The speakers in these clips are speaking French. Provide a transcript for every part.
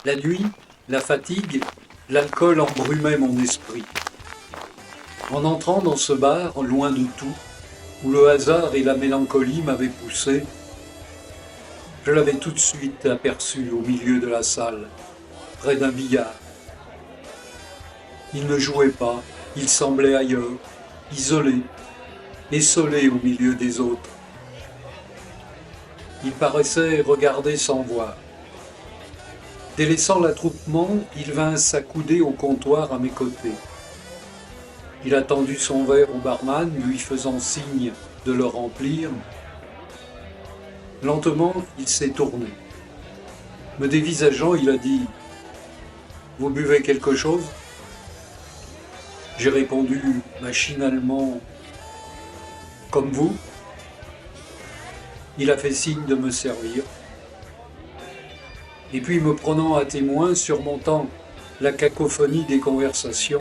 La nuit, la fatigue, l'alcool embrumaient mon esprit. En entrant dans ce bar, loin de tout, où le hasard et la mélancolie m'avaient poussé, je l'avais tout de suite aperçu au milieu de la salle, près d'un billard. Il ne jouait pas, il semblait ailleurs, isolé, essolé au milieu des autres. Il paraissait regarder sans voir. Délaissant l'attroupement, il vint s'accouder au comptoir à mes côtés. Il a tendu son verre au barman, lui faisant signe de le remplir. Lentement, il s'est tourné. Me dévisageant, il a dit « Vous buvez quelque chose ?» J'ai répondu machinalement « Comme vous ?» Il a fait signe de me servir. Et puis, me prenant à témoin, surmontant la cacophonie des conversations,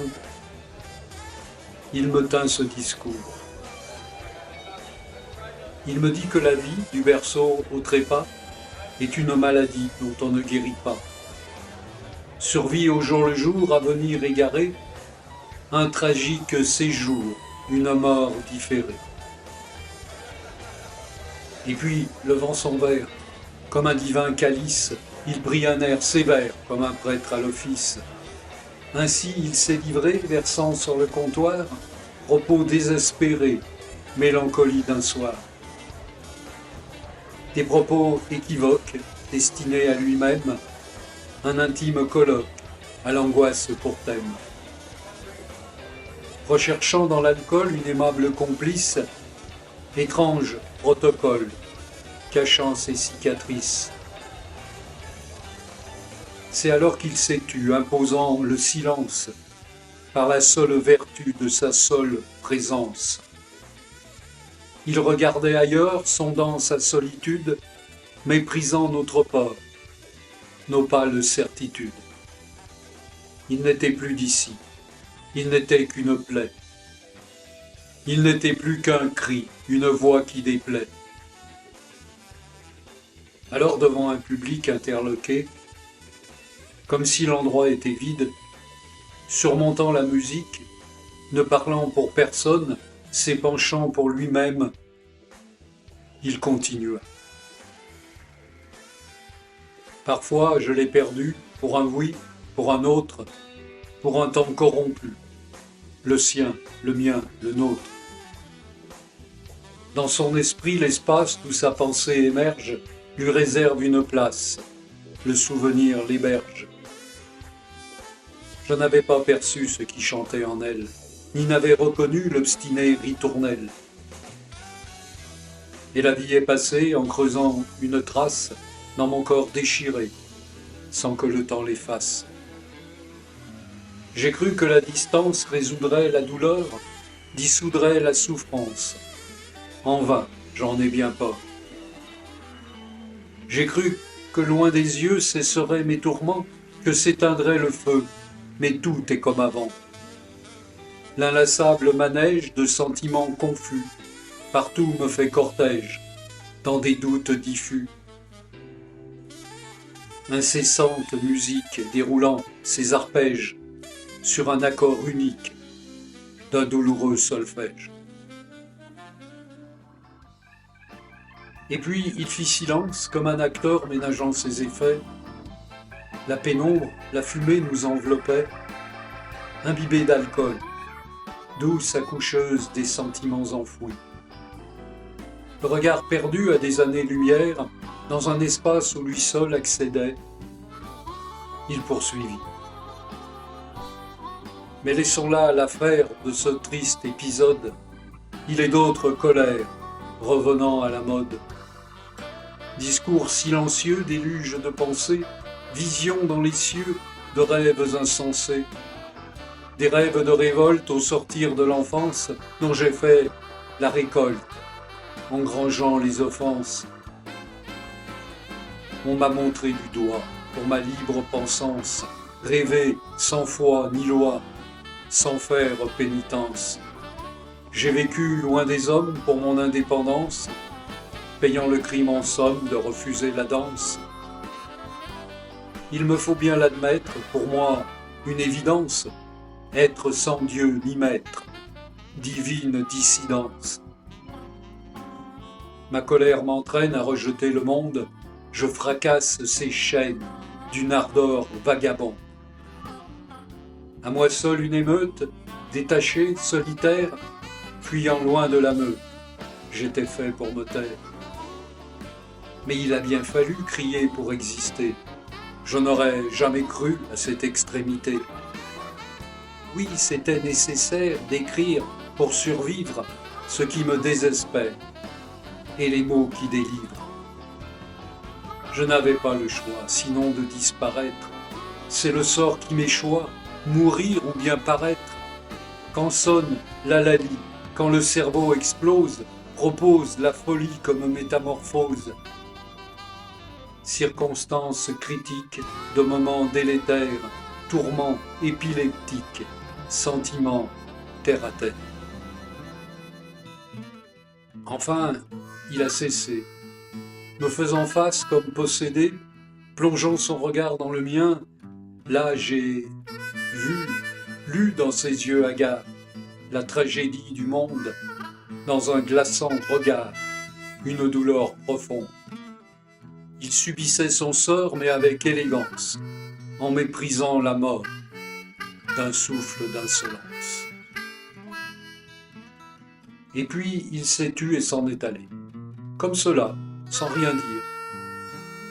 il me tint ce discours. Il me dit que la vie, du berceau au trépas, est une maladie dont on ne guérit pas. Survit au jour le jour, à venir égaré, un tragique séjour, une mort différée. Et puis, levant son verre, comme un divin calice, il prit un air sévère, comme un prêtre à l'office. Ainsi il s'est livré, versant sur le comptoir, propos désespérés, mélancolie d'un soir. Des propos équivoques, destinés à lui-même, un intime colloque, à l'angoisse pour thème. Recherchant dans l'alcool une aimable complice, étrange protocole, cachant ses cicatrices. C'est alors qu'il s'est tu, imposant le silence, par la seule vertu de sa seule présence. Il regardait ailleurs, sondant sa solitude, méprisant notre port, nos pâles certitudes. Il n'était plus d'ici, il n'était qu'une plaie. Il n'était plus qu'un cri, une voix qui déplaît. Alors devant un public interloqué, comme si l'endroit était vide, surmontant la musique, ne parlant pour personne, s'épanchant pour lui-même, il continua. Parfois je l'ai perdu pour un oui, pour un autre, pour un temps corrompu, le sien, le mien, le nôtre. Dans son esprit, l'espace d'où sa pensée émerge lui réserve une place, le souvenir l'héberge. Je n'avais pas perçu ce qui chantait en elle, ni n'avais reconnu l'obstiné ritournelle. Et la vie est passée en creusant une trace dans mon corps déchiré, sans que le temps l'efface. J'ai cru que la distance résoudrait la douleur, dissoudrait la souffrance. En vain, j'en ai bien peur. J'ai cru que loin des yeux cesseraient mes tourments, que s'éteindrait le feu, mais tout est comme avant. L'inlassable manège de sentiments confus, partout me fait cortège, dans des doutes diffus. Incessante musique déroulant ses arpèges sur un accord unique d'un douloureux solfège. Et puis il fit silence comme un acteur ménageant ses effets. La pénombre, la fumée nous enveloppait, imbibée d'alcool, douce accoucheuse des sentiments enfouis. Le regard perdu à des années-lumière, dans un espace où lui seul accédait, il poursuivit. Mais laissons là l'affaire de ce triste épisode, il est d'autres colères, revenant à la mode. Discours silencieux, déluge de pensées, visions dans les cieux de rêves insensés. Des rêves de révolte au sortir de l'enfance dont j'ai fait la récolte, engrangeant les offenses. On m'a montré du doigt pour ma libre pensance, rêver sans foi ni loi, sans faire pénitence. J'ai vécu loin des hommes pour mon indépendance, payant le crime en somme de refuser la danse. Il me faut bien l'admettre, pour moi, une évidence, être sans Dieu ni maître, divine dissidence. Ma colère m'entraîne à rejeter le monde, je fracasse ses chaînes d'une ardeur vagabonde. À moi seul une émeute, détaché, solitaire, fuyant loin de la meute, j'étais fait pour me taire. Mais il a bien fallu crier pour exister, je n'aurais jamais cru à cette extrémité. Oui, c'était nécessaire d'écrire pour survivre ce qui me désespère et les mots qui délivrent. Je n'avais pas le choix, sinon de disparaître. C'est le sort qui m'échoit, mourir ou bien paraître. Quand sonne l'hallali, quand le cerveau explose, propose la folie comme métamorphose. Circonstances critiques de moments délétères, tourments épileptiques, sentiments terre à terre. Enfin, il a cessé, me faisant face comme possédé, plongeant son regard dans le mien. Là j'ai lu dans ses yeux hagards, la tragédie du monde, dans un glaçant regard, une douleur profonde. Il subissait son sort, mais avec élégance, en méprisant la mort d'un souffle d'insolence. Et puis il s'est tu et s'en est allé, comme cela, sans rien dire.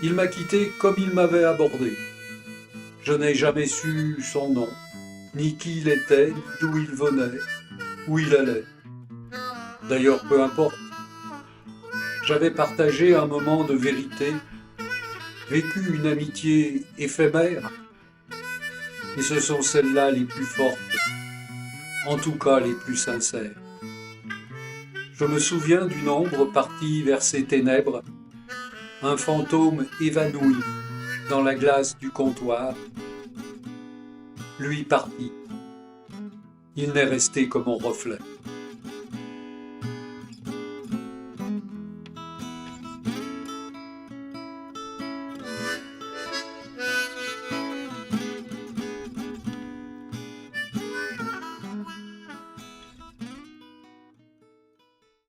Il m'a quitté comme il m'avait abordé. Je n'ai jamais su son nom, ni qui il était, ni d'où il venait, où il allait. D'ailleurs, peu importe. J'avais partagé un moment de vérité, vécu une amitié éphémère, et ce sont celles-là les plus fortes, en tout cas les plus sincères. Je me souviens d'une ombre partie vers ces ténèbres, un fantôme évanoui dans la glace du comptoir. Lui parti, il n'est resté que mon reflet.